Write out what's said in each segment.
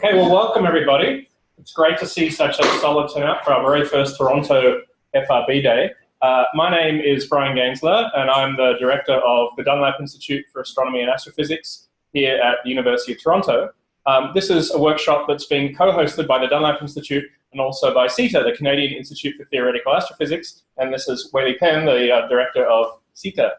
Okay, well, welcome everybody. It's great to see such a solid turnout for our very first Toronto FRB Day. My name is Brian Gaensler, and I'm the director of the Dunlap Institute for Astronomy and Astrophysics here at the University of Toronto. This is a workshop that's being co-hosted by the Dunlap Institute and also by CITA, the Canadian Institute for Theoretical Astrophysics, and this is Weili Penn, the director of CITA.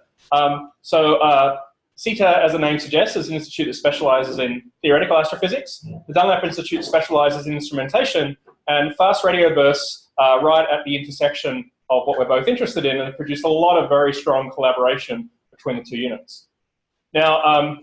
CITA, as the name suggests, is an institute that specializes in theoretical astrophysics. The Dunlap Institute specializes in instrumentation, and fast radio bursts are right at the intersection of what we're both interested in, and have produced a lot of very strong collaboration between the two units. Now,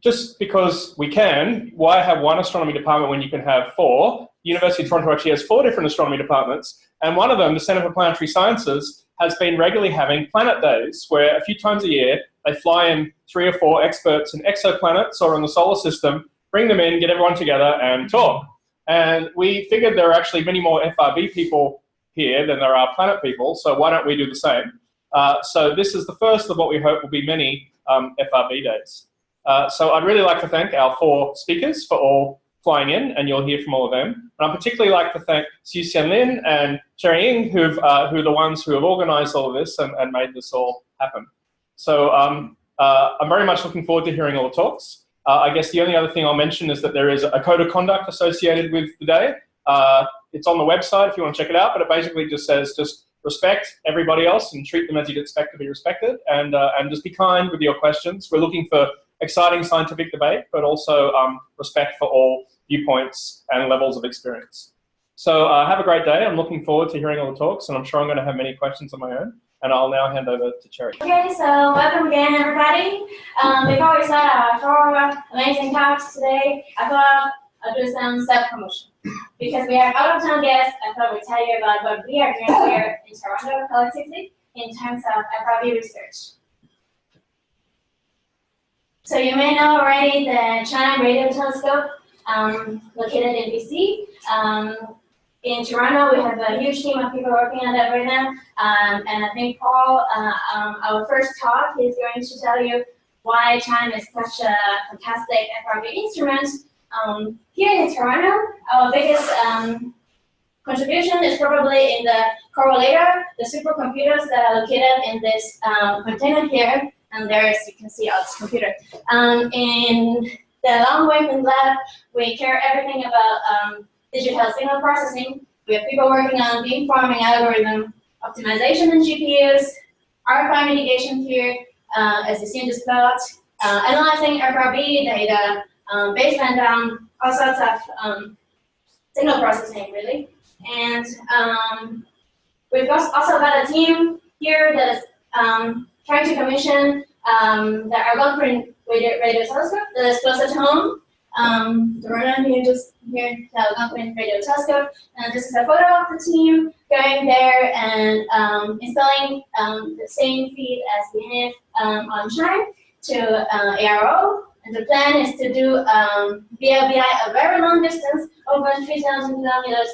just because we can, why have one astronomy department when you can have four? The University of Toronto actually has 4 different astronomy departments, and one of them, the Centre for Planetary Sciences, has been regularly having planet days, where a few times a year they fly in 3 or 4 experts in exoplanets or in the solar system, bring them in, get everyone together and talk. And we figured there are actually many more FRB people here than there are planet people, so why don't we do the same? So this is the first of what we hope will be many FRB days. So I'd really like to thank our 4 speakers for all flying in, and you'll hear from all of them. And I'd particularly like to thank Xu Xianlin and Cherry Ying, who are the ones who have organized all of this and made this all happen. So I'm very much looking forward to hearing all the talks. I guess the only other thing I'll mention is that there is a code of conduct associated with the day. It's on the website if you want to check it out, but it basically just says just respect everybody else and treat them as you'd expect to be respected, and just be kind with your questions. We're looking for exciting scientific debate, but also respect for all viewpoints and levels of experience. So have a great day. I'm looking forward to hearing all the talks, and I'm sure I'm going to have many questions of my own. And I'll now hand over to Cherry. Okay, so welcome again, everybody. Before we start our 4 amazing talks today, I thought I'd do some self-promotion. Because we have out-of-town guests, I thought we'd tell you about what we are doing here in Toronto collectively in terms of FRB research. So you may know already the China Radio Telescope located in BC. In Toronto, we have a huge team of people working on that right now. And I think Paul, our first talk, is going to tell you why China is such a fantastic FRB instrument. Here in Toronto, our biggest contribution is probably in the correlator, the supercomputers that are located in this container here. And there is, you can see our computer. In the long wavelength lab, we care everything about digital signal processing. We have people working on beamforming algorithm optimization in GPUs, RFI mitigation here, as you see in this plot, analyzing FRB data, baseband down, all sorts of signal processing, really. And we've also got a team here that is trying to commission the Algonquin radio telescope that is closer to home. The runner here, just here, the Algonquin radio telescope. And this is a photo of the team going there and installing the same feed as we have on Shine to ARO. And the plan is to do VLBI a very long distance, over 3,000 kilometers,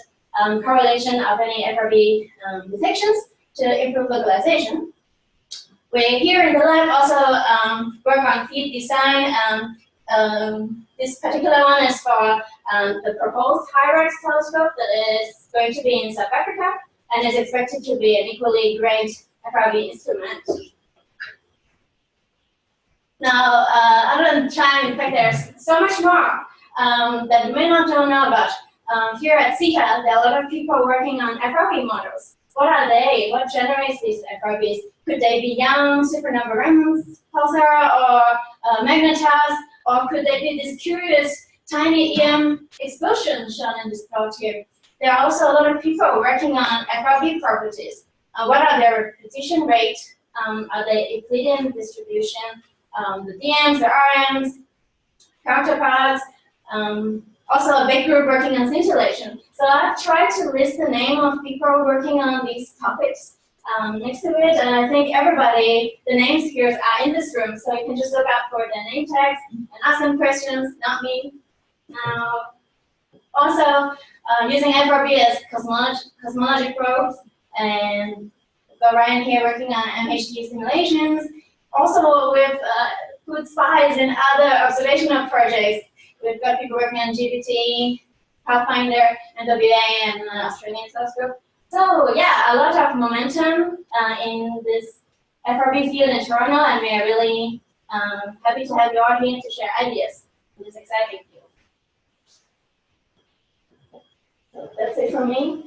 correlation of any FRB detections to improve localization. We here in the lab also work on feed design. This particular one is for the proposed HIREX telescope that is going to be in South Africa and is expected to be an equally great FRB instrument. Now, other than China, in fact, there's so much more that you may not know about. Here at CITA, there are a lot of people working on FRB models. What are they? What generates these FRBs? Could they be young supernova rings, pulsar, or magnetars? Or could they be this curious tiny EM explosion shown in this plot here? There are also a lot of people working on FRB properties. What are their repetition rate? Are they Euclidean distribution? The DMs, the RMs, counterparts. Also a big group working on scintillation. So I've tried to list the name of people working on these topics next to it, and I think everybody, the name speakers are in this room, so you can just look out for the name tags and ask them questions, not me. Also, using FRB as cosmologic probes, and we've got Ryan here working on MHD simulations. Also with food spies and other observational projects. We've got people working on GPT, Pathfinder, NWA, and Australian telescope. So yeah, a lot of momentum in this FRB field in Toronto, and we are really happy to have you all here to share ideas in this exciting field. So that's it from me.